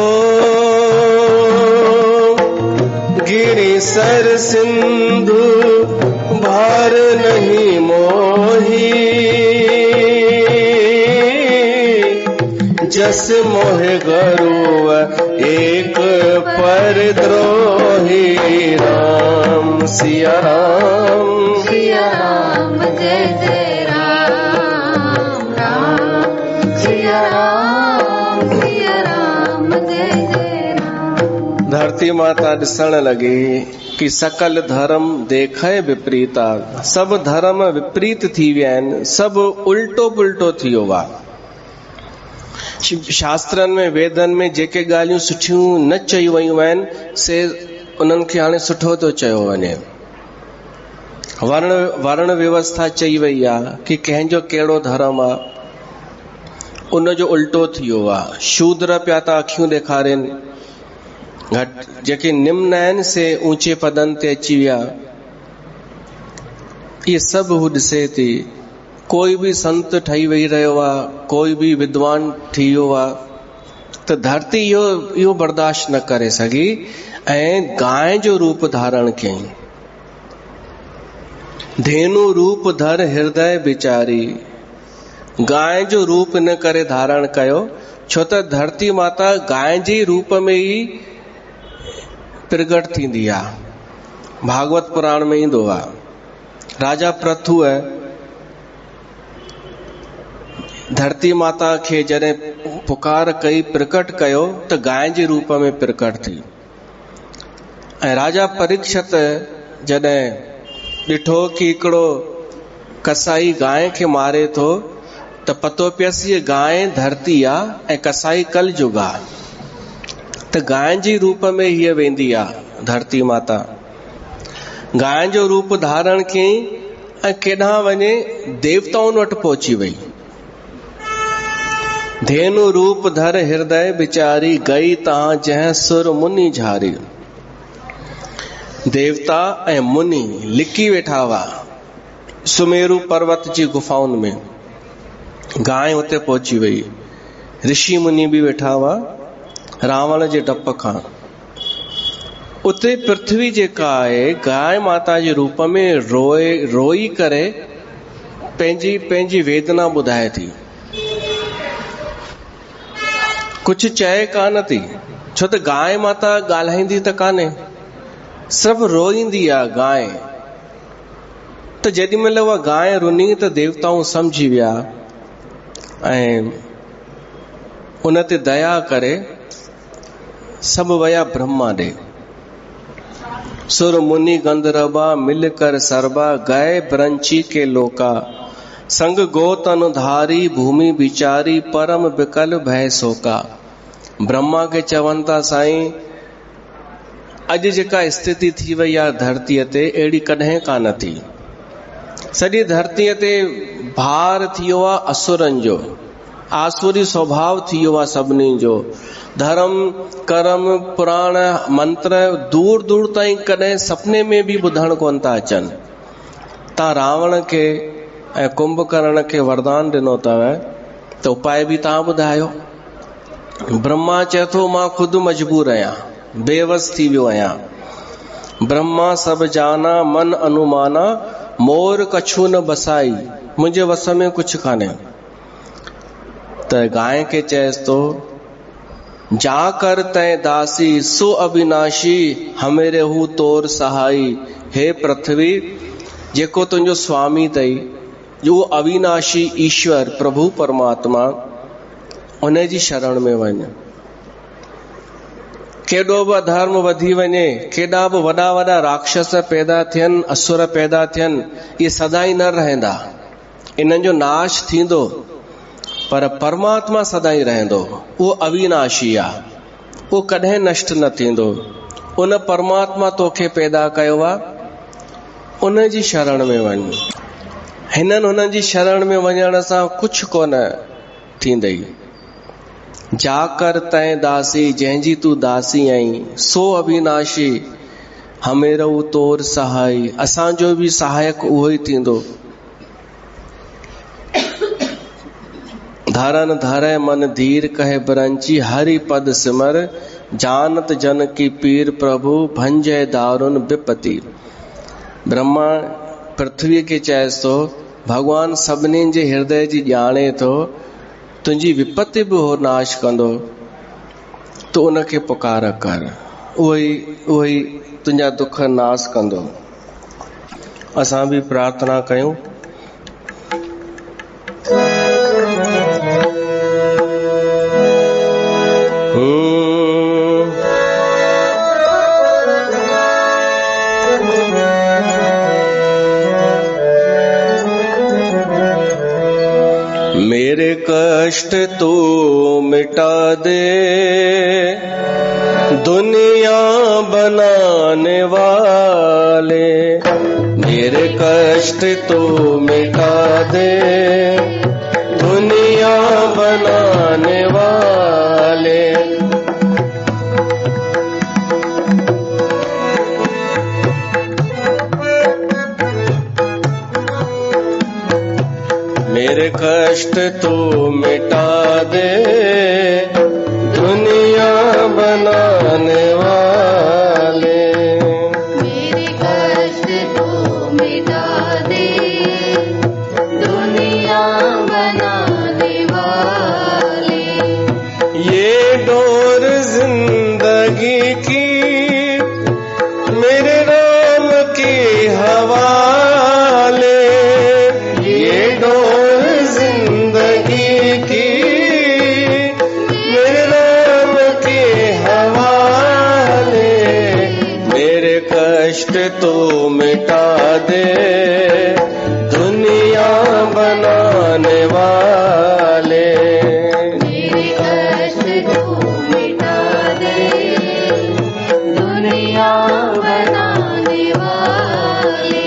गिरि सर सिंधु भार नहीं मोही, जस मोह गरुव एक पर द्रोही। राम सिया राम, सिया राम जय जय राम, राम सिया राम, सिया राम जय जय राम। धरती माता ॾिसण लगी कि सकल धर्म देखे विपरीता, सब धर्म विपरीत थी विया आहिनि, सब उल्टो पुल्टो थी वियो आहे। शास्त्रनि में, वेदनि में जेके ॻाल्हियूं सुठियूं न चयूं वयूं आहिनि, से उन्हनि खे हाणे सुठो थो चयो वञे। वर्ण व्यवस्था चई वई आहे कि कंहिंजो कहिड़ो धर्म आहे, उनजो उल्टो थी वियो आहे। शूद्र पिया था अखियूं ॾेखारनि, जेके निम्न आहिनि से ऊंचे पदनि ते अची विया। इहे सभु हू ॾिसे थी। कोई भी संत ठही वेही रहियो आहे, कोई भी विद्वान थी वियो आहे, त धरती इहो बर्दाश्त न करे सघी ऐं गांइ जो रूप धारण कयईं। धेनु रूप धर हृदय विचारी, गांइ जो रूप न करे धारण कयो, छो त धरती माता गांइ जे रूप में ई प्रगट थींदी आहे। भागवत पुराण में ईंदो आहे। राजा पृथु धरती माता खे जॾहिं पुकार कई, प्रकट कयो, त गांइ जे रूप में प्रकट थी। ऐं राजा परीक्षित जॾहिं ॾिठो कि हिकिड़ो कसाई गांइ खे मारे थो, त पतो पियसि हीअ गांइ धरती आहे ऐं कसाई कल युग आहे, त गांइ जे रूप में हीअ वेंदी आहे धरती माता। गांइ जो रूप धारण कयईं ऐं केॾांहुं वञे, देवताउनि वटि पहुची वई। धेनु रूप धर हृदय विचारी, गई तहां जंहिं सुर मुनि झारी। देवता ऐं मुनि लिकी वेठा हुआ सुमेरु पर्वत जी गुफाउनि में। गांइ हुते पहुची वई। ऋषि मुनि भी वेठा हुआ रावण जे डप खां। उते पृथ्वी जेका आहे गांइ माता जे रूप में रोई करे पंहिंजी वेदना ॿुधाए थी। कुछ चए कान थी, छो त गांइ माता ॻाल्हाईंदी त कान्हे, सिर्फ़ रोईंदी आहे गांइ। त जेॾी महिल उहा गांइ रुनी त देवताऊं समझी विया ऐं उन ते दया करे सभु वया ब्रह्मा ॾे। सुर मुनि गंधर्वा मिल कर सरबा, गए ब्रंची के लोका। संग गोतन धारी भूमि विचारी, परम विकल भय सोका। ब्रह्मा के चवनि था साईं, अॼु जेका स्थिति थी वई आहे धरतीअ ते, अहिड़ी कॾहिं कान थी। सॼी धरतीअ ते भार थी वियो आहे असुरनि जो, आसुरी स्वभाव थी वियो आहे सभिनी जो। धर्म कर्म पुराण मंत्र दूर दूर ताईं कॾहिं सपने में भी ॿुधण कोन था अचनि। तव्हां रावण खे ऐं कुंभकर्ण खे वरदान ॾिनो अथव त उपाय भी तव्हां ॿुधायो। ब्रह्मा चए थो मां खुद मजबूर आहियां, बेवस थी वियो आहियां। ब्रह्मा सब जाना मन अनुमाना, मोर कछु न बसाई, मुंहिंजे वस में कुछ कान्हे। त गांइ खे चएसि तो, जा कर तैं दासी सो अविनाशी, हमेरे हू तोर सहाई। हे पृथ्वी, जेको तुंहिंजो स्वामी अथई, जो अविनाशी ईश्वर प्रभु परमात्मा, उन जी शरण में वञ। केॾो बि अधर्म वधी वञे, केॾा बि वॾा वॾा राक्षस पैदा थियनि, असुर पैदा थियनि, इहे सदाई न रहंदा, इन्हनि जो नाश थींदो, पर परमात्मा सदाई रहंदो। उहो अविनाशी आहे, उहो कॾहिं नष्ट न थींदो। उन परमात्मा तोखे पैदा कयो आहे, उन जी शरण में वञ। हिननि हुननि जी शरण में वञण सां कुझु कोन थींदई। जाकर तैं दासी, जंहिंजी तूं दासी आहीं, सो अविनाशी, हमेरऊ तोर सहाई, असांजो बि सहायक उहो ई थींदो। धरन धरै मन धीर कहे ब्रंची, हरि पद सिमर, जानत जन की पीर प्रभु, भंजय दारुन विपति। ब्रह्मा पृथ्वी खे चएसि थो, भगवान सभिनी जे हृदय जी ॼाणे थो, तुंहिंजी विपत्ति बि हो नाश कंदो, तूं उनखे पुकार कर, उहो ई तुंहिंजा दुख नाश कंदो। असां बि प्रार्थना कयूं। मेरे कष्ट तू मिटा दे, दुनिया बनाने वाले, मेरे कष्ट तू मिटा दे, दुनिया बनाने वाले। मेरे कष्ट तू मिटा दे, दुनिया बनाने वाले। मेरे कष्ट तू मिटा दे, दुनिया बनाने वाले। ये डोर जिंदगी की मेरे राम के हवाले, ये डोर जिंदगी की मेरे राम के हवाले। मेरे कष्ट तो मिटा दे, दुनिया बनाने वाले। मेरे कष्ट तू मिटा दे, दुनिया बनाने वाले।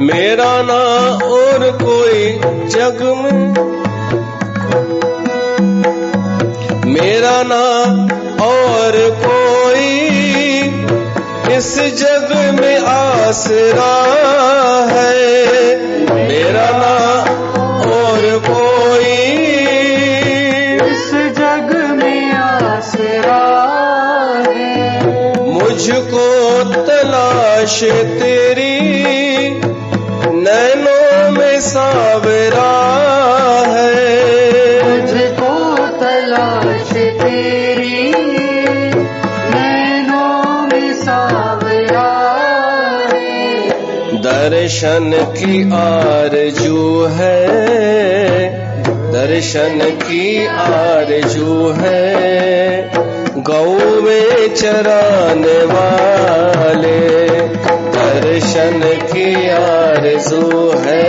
मेरा ना और कोई जग में, मेरा ना और कोई इस जग में आसरा है। मेरा ना और कोई इस जग में आसरा है। मुझको तलाश तेरी नैनों में सावरा है। मुझको तलाश तेरी नैनों में सावरा है। दर्शन की आरज़ू है, दर्शन की आरज़ू है, गौ में चराने वाले। दर्शन की आरज़ू है,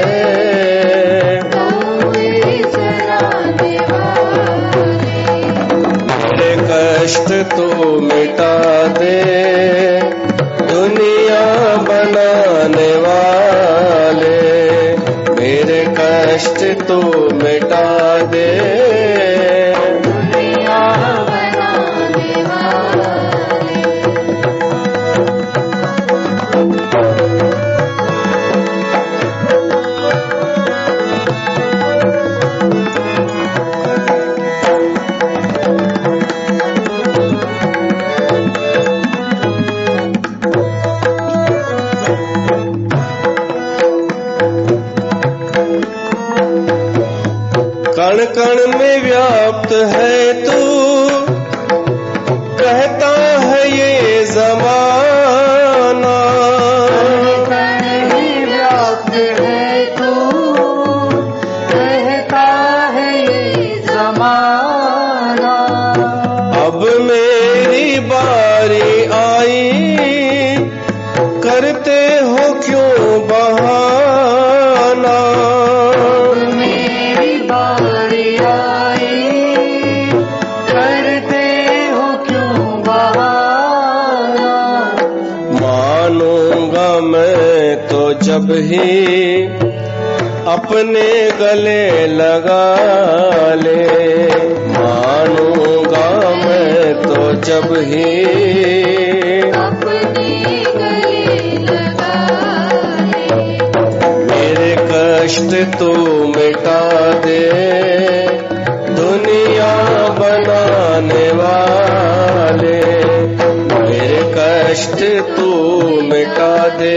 मेरे कष्ट तू मिटा दे, दुनिया बनाने वाले मेरे कष्ट तू मिटा दे, दुनिया बनाने वाले। कण कण में व्याप्त है तू, कहता है ये जमाना, कण ही व्याप्त है तू, कहता है ये जमाना। अब मेरी बारी आई, करते हो क्यों बहाना, मेरी बारी आई, करते हो क्यों बहाना। मानूंगा मैं तो जब ही अपने गले लगा ले, मानूंगा मैं तो जब ही अपने गले लगा ले, मेरे कष्ट तू मिटा दे, दुनिया बनाने वाले मेरे कष्ट तू मिटा दे,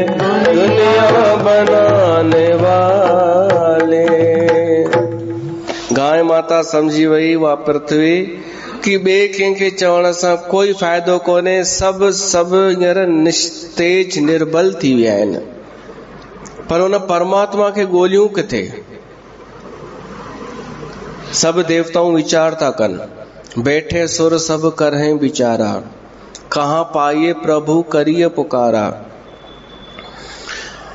दुनिया बनाने वाले। गाय माता समझी वई वा पृथ्वी कि ॿिए कंहिंखे चवण सां कोई फ़ाइदो कोन्हे, सभु हींअर निस्तेज निर्बल थी विया आहिनि, पर उन परमात्मा खे ॻोल्हियूं किथे। सभु देवताऊं वीचार था कनि, बैठे सुर सभु करहिं विचारा, कहाँ पाइए प्रभु करिए पुकारा।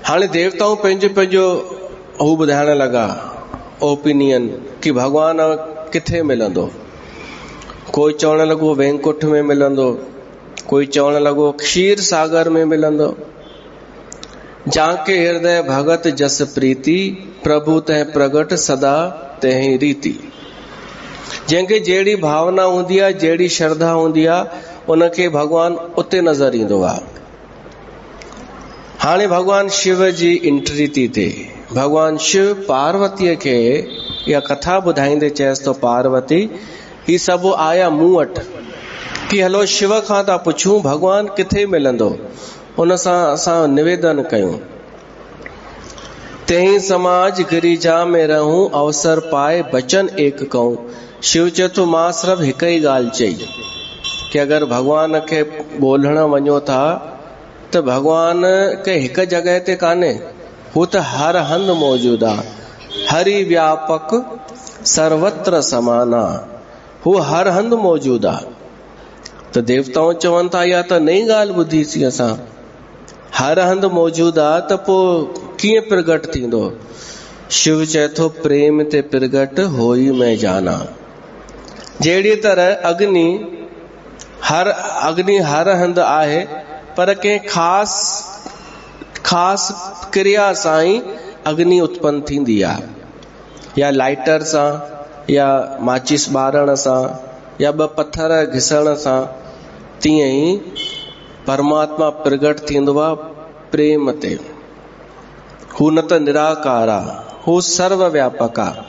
हाणे देवताऊं पंहिंजो पंहिंजो हू ॿुधाइण लॻा ओपिनियन कि भगवान किथे मिलंदो। कोई चवण लॻो वैकुंठ में मिलंदो, कोई चवण लॻो क्षीर सागर में मिलंदो। जाके हृदय भगत जस प्रीति, प्रभु तह प्रगट सदा तही रीति। जंहिंखे जहिड़ी भावना हूंदी आहे, जहिड़ी श्रद्धा हूंदी आहे, उनखे भगवान उते नज़र ईंदो आहे। हाणे भगवान शिव जी एंट्री थी थिए। भगवान शिव पार्वतीअ खे इहा कथा ॿुधाईंदे चयसि तो पार्वती ही सभु आया मूं वटि कि हलो शिव खां था पुछूं भगवान किथे मिलंदो, उन सां असां निवेदन कयूं। तही समाज गिरिजा में रहूं, अवसर पाए बचन एक कहूं। शिव चए थो मां सिर्फ़ु हिकु ई ॻाल्हि चई कि अगरि भगवान खे ॻोल्हण वञो था त भगवान के हिकु जॻह ते कान्हे, हू त हर हंधि मौजूदु आहे। हरि व्यापक सर्वत्र समाना, हू हर हंधि मौजूदु आहे। त देवताऊं चवनि था इहा त नई ॻाल्हि ॿुधीसीं असां, हर हंधि मौजूदु आहे त पोइ कीअं प्रगट थींदो। शिव चए थो प्रेम ते प्रगट होई मैं जाना। जहिड़ी तरह अग्नि हर हंधि आहे, पर कंहिं ख़ासि क्रिया सां ई अग्नि उत्पन्न थींदी आहे, या लाइटर सां, या माचिस ॿारण सां, या ॿ पत्थर घिसण सां। तीअं ई परमात्मा प्रगट थींदो आहे प्रेम ते। हू न त निराकार आहे, हू सर्वव्यापक आहे।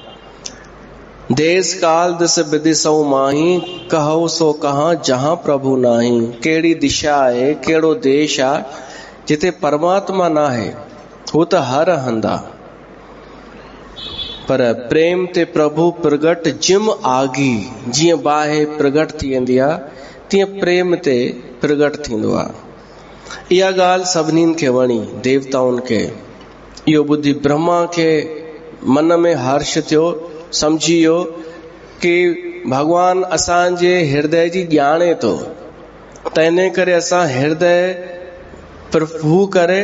देश काल दिस विदिसऊं माही, कहो सो कहाँ जहाँ प्रभु नाही। कहिड़ी दिशा आहे, कहिड़ो देश आहे जिते परमात्मा न आहे, हू त हर हंधि आहे। पर प्रेम ते प्रभु प्रगट जिम आगी, जीअं बाहि प्रगट थी वेंदी आहे, तीअं प्रेम ते प्रगट थींदो आहे। इहा ॻाल्हि सभिनीनि खे वणी, देवताउनि खे। इहो ॿुधी ब्रह्मा खे मन में हर्ष थियो, समझी वियो कि भगवान असांजे हृदय जी ॼाणे थो, त इन करे असां हृदय प्रभु करे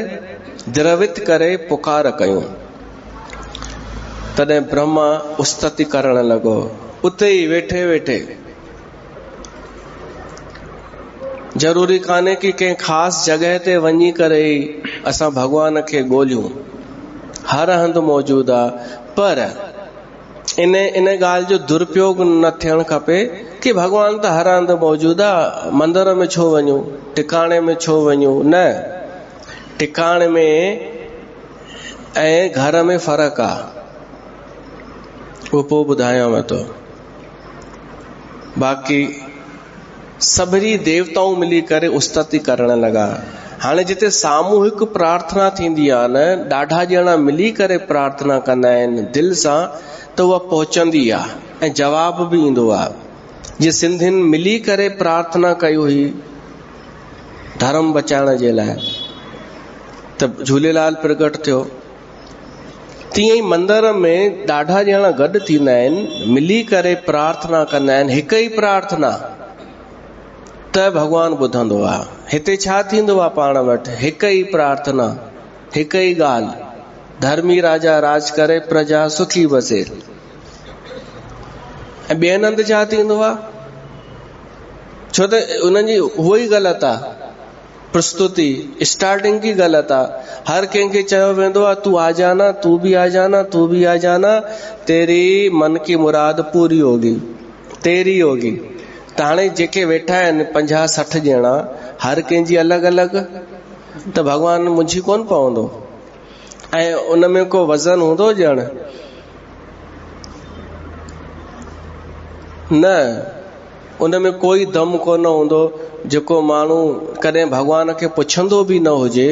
द्रवित करे पुकार कयूं। तॾहिं ब्रह्मा उस्तति करण लॻो। उते ई वेठे वेठे ज़रूरी कान्हे कि कंहिं ख़ासि जॻह ते वञी करे असां भॻवान खे ॻोल्हियूं, हर हंधि मौजूदु आहे। पर इन ॻाल्हि जो दुरुपयोग न थियणु खपे कि भॻवान त हर हंधि मौजूदु आहे, मंदर में छो वञूं, टिकाणे में छो वञूं। न, टिकाणे में ऐं घर में फ़र्क़ु आहे, उहो पोइ ॿुधायांव थो। बाक़ी सभिनी देवताऊं मिली करे उस्तति करण लॻा। हाणे जिते सामूहिक प्रार्थना थींदी आहे न, ॾाढा ॼणा मिली करे प्रार्थना कंदा आहिनि दिलि सां, त उहा पहुचंदी आहे ऐं जवाब बि ईंदो आहे। जीअं सिंधियुनि मिली करे प्रार्थना कई हुई धर्म बचाइण जे लाइ, त झूलेलाल प्रगट थियो। तीअं ई मंदर में ॾाढा ॼणा गॾु थींदा आहिनि, मिली करे प्रार्थना कंदा आहिनि, हिक ई प्रार्थना, त भॻवानु ॿुधंदो आहे। हिते छा थींदो आहे पाण वटि? हिक ई प्रार्थना, हिक ई ॻाल्हि, धर्मी राजा राज करे प्रजा सुखी बसे। ऐं ॿियनि हंधि छा थींदो आहे? छो त उन्हनि जी उहो ई ग़लति आहे, प्रस्तुति स्टार्टिंग की ग़लति आहे। हर कंहिंखे चयो वेंदो आहे तू आ जाना, तू भी आ जाना, तू भी आ जाना, तेरी मन की मुराद पूरी होगी, तेरी होगी। त हाणे जेके वेठा आहिनि 50-60 ॼणा, हर कंहिंजी अलॻि अलॻि, त भॻवानु मुंझी कोन पवंदो? ऐं उन में को वज़न हूंदो ॼण? न, उन में कोई दम कोन हूंदो जेको माण्हू कॾहिं भॻवान खे पुछंदो बि न हुजे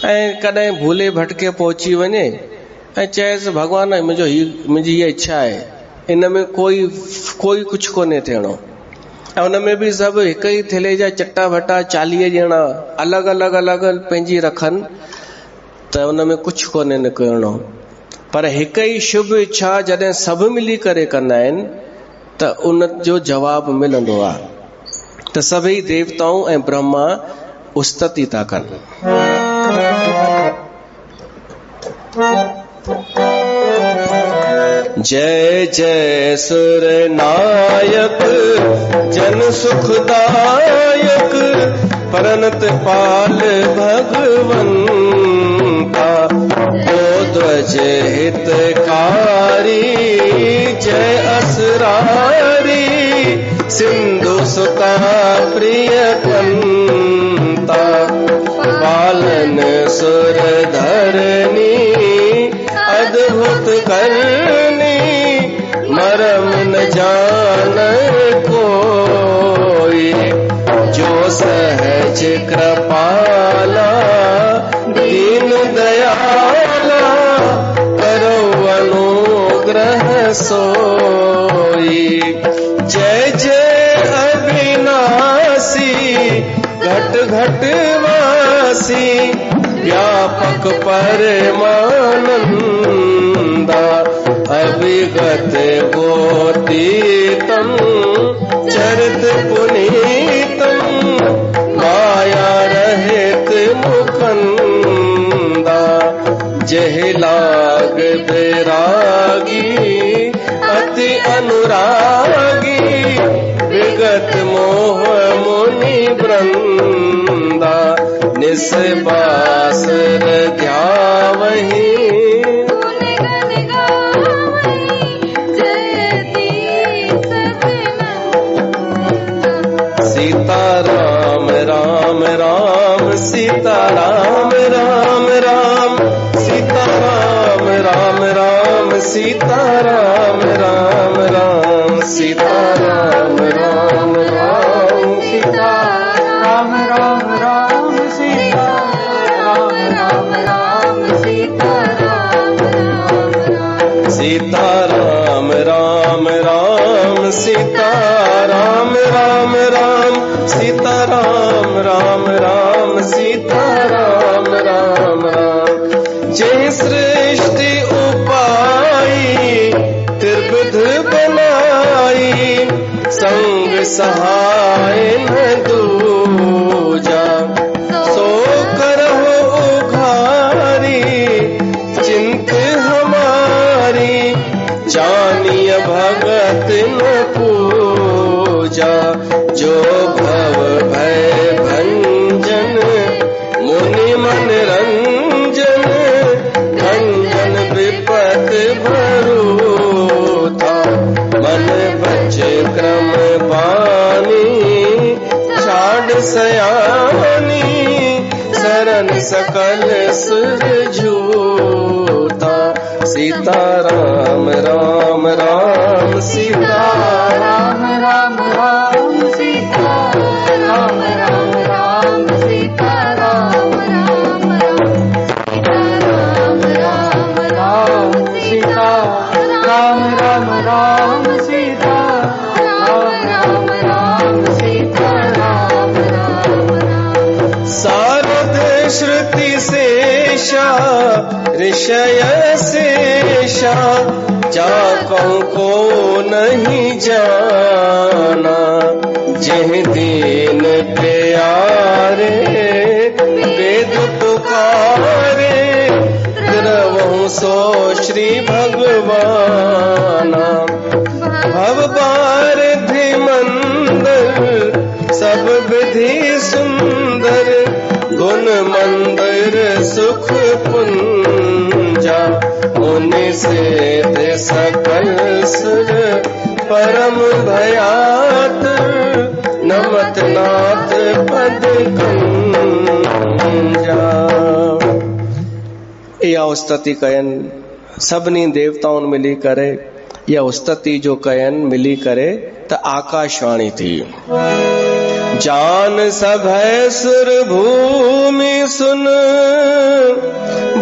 ऐं कॾहिं भूले भटके पहुची वञे ऐं चएसि भॻवान मुंहिंजी इहा इच्छा आहे। इन में कोई कुझु कोन्हे थियणो। ऐं उन में बि सभु हिक ई थेले जा चटा भटा 40 ॼणा अलॻि अलॻि अलॻि पंहिंजी रखनि, त उन में कुझु कोन्हे निकिरणो। पर हिक ई शुभ इच्छा जॾहिं सभु मिली करे कंदा आहिनि, त उन जो जवाबु मिलंदो आहे। त सभई देवताऊं ऐं ब्रह्मा उस्तति था कनि। जय जय सुर नायक जन सुखदायक, परनत पाल भगवंता, ओ ध्वज हितकारी जय असरारी, सिंधु सुता प्रिय कंता, पालन सुर धरनी अद्भुत करनी, मरम न जान कोई, जो सहज कृपाला दीन दयाला, करो अनुग्रह सोई। जय जय अविनाशी घट घट वासी, व्यापक परमानंदा, अभिगत गोतीतम चरित पुनीतम, माया रहित मुकंदा, जह लाग बैरागी अति अनुरागी, विगत मोह मुनि वृंदा, निस्बास ध्यावहि, सीता राम राम राम, सीता राम राम राम, सीता राम राम राम, सीता राम राम राम, सीता राम राम राम, सीता राम राम राम, सीता राम राम राम, सीता राम राम राम, सीता राम राम राम, सीता राम राम राम, सीता राम राम राम, सीता राम राम राम। जय सृष्टि उपाई त्रिविध बनाई, संग सहाय न दूजा, सो करहो उघारी चिंत हमारी, जानिय भगत न पूजा, जो भव भय सयानी शरण सकल सुर झूठा सीता राम राम राम सीता राम राम राम सीता राम राम राम सीता राम राम राम सीता राम राम राम सीता राम राम राम सीता राम राम शारद श्रुति शेषा ऋषय शेषा जाकों को नहीं जाना जिह दीन प्यारे वेद पुकारे द्रवहु सो श्री भगवाना भव बारिधि मंदर सब विधि सुंदर गुण मंदिर सुख पुंजा मुनि से सकल सुर परम भयात नमत नाथ पद कंजा। या उस्तति कयन सभिनी देवताउनि मिली करे या उस्तति जो कयन मिली करे त आकाशवाणी थी। जान सभय सुर भूमि सुन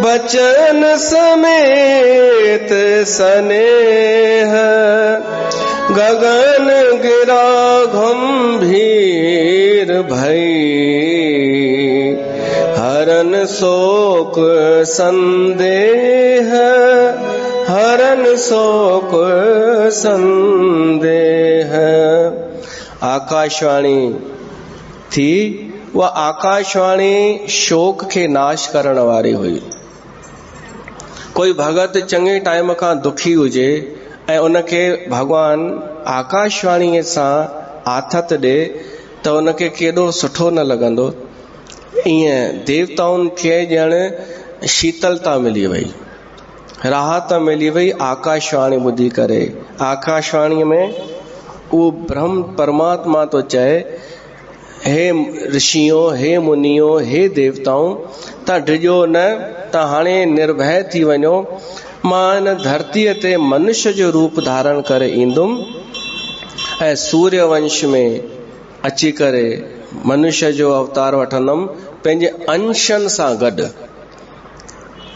बचन समेत स्नेह गगन गिरा गंभीर भई हरन शोक संदेह हरन शोक संदेह। आकाशवाणी थी वह आकाशवाणी शोक के नाश करण वारी हुई। कोई भगत चङे टाइम का दुखी हुजे ऐं उनके भगवान आकाशवाणी सां आथत दे त उनके केॾो सुठो न लॻंदो। ईअं देवताउनि खे ॼण शीतलता मिली वई, राहत मिली वई आकाशवाणी ॿुधी करे। आकाशवाणी में वो ब्रह्म परमात्मा तो चए, हे ऋषियों, हे मुनियों, हे देवताओं, तव्हां डिॼो न, तव्हां हाणे निर्भय थी वञो। मां इन धरतीअ ते मनुष्य जो रूप धारण करे ईंदुमि ऐं सूर्य वंश में अची करे मनुष्य जो अवतार वठंदुमि पंहिंजे अंशनि सां गॾु।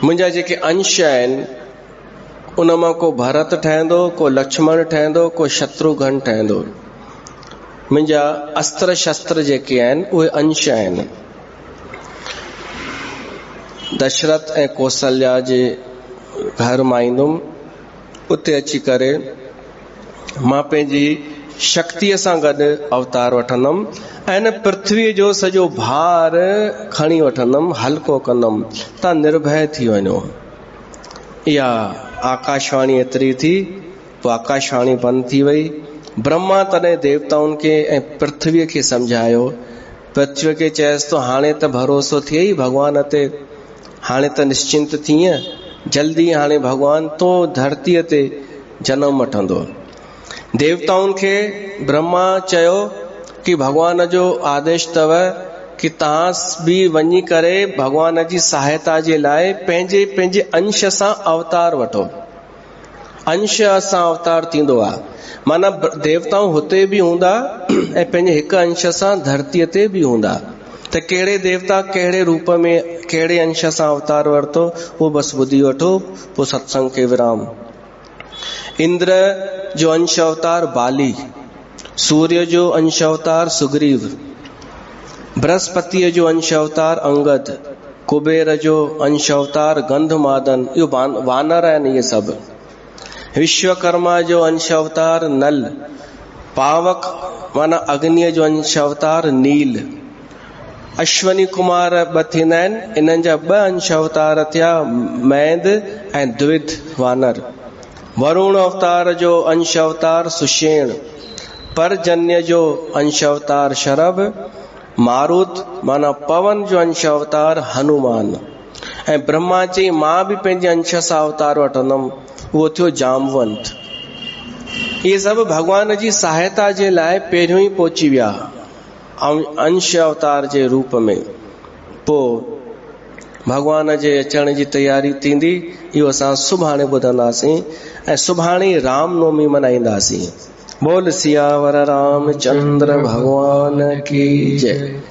मुंहिंजा जेके अंश आहिनि उन मां को भरत ठहंदो, को लक्ष्मण ठहंदो, को शत्रुघ्न ठहंदो। मुंहिंजा अस्त्र शस्त्र जेके आहिनि उहे अंश आहिनि। दशरथ ऐं कौशल्या जे घर मां ईंदुमि, उते अची करे मां पंहिंजी शक्तिअ सां गॾु अवतार वठंदुमि ऐं इन पृथ्वीअ जो सॼो भार खणी वठंदुमि, हल्को कंदुमि। तव्हां निर्भय थी वञो। इहा आकाशवाणी एतिरी थी, पोइ आकाशवाणी बंदि थी वई। ब्रह्मा तॾहिं देवताउनि खे ऐं पृथ्वीअ खे सम्झायो। पृथ्वी खे चयसि तो हाणे त भरोसो थिए ई भॻवान ते, हाणे त निश्चिंत थीअ, जल्दी हाणे भॻवान तो धरतीअ ते जनम वठंदो। देवताउनि खे ब्रह्मा चयो कि भॻवान जो आदेश अथव कि तव्हां बि वञी करे भॻवान जी सहायता जे लाइ पंहिंजे पंहिंजे अंश सां अवतार वठो। अंश सां अवतार थींदो आहे, माना देवताऊं हुते बि हूंदा ऐं पंहिंजे हिकु अंश सां धरतीअ ते बि हूंदा। त कहिड़े देवता कहिड़े रूप में कहिड़े अंश सां अवतार वरितो उहो बसि ॿुधी वठो, पोइ सत्संग खे विराम। इंद्र जो अंश अवतार बाली, सूर्य जो अंश अवतार सुग्रीव, बृहस्पतिअ जो अंश अवतार अंगद, कुबेर जो अंश अवतार गंधमादन, इहो वानर आहिनि इहे सभु। विश्वकर्मा जो अंश अवतार नल, पावक माना अग्निअ जो अंश अवतार नील, अश्वनी कुमार ॿ थींदा आहिनि, इन्हनि जा ॿ अंश अवतार थिया मैद ऐं द्विध वानर। वरुण अवतार जो अंश अवतार सुषेण, परजन्य जो अंश अवतार शरभ, मारुत माना पवन जो अंश अवतार हनुमान। ऐं ब्रह्मा चई मां बि पंहिंजे अंश सां अवतार वठंदुमि, उहो थियो जामवंत। इहे सभु भॻवान जी सहायता जे लाइ पहिरियों ई पहुची विया। अंश अवतार जे रूप में। पोइ भगवान जे अचण जी तैयारी थींदी, इहो असां सुभाणे ॿुधंदासीं ऐं सुभाणे रामनवमी मल्हाईंदासीं। बोल सियावर रामचंद्र भगवान की जय।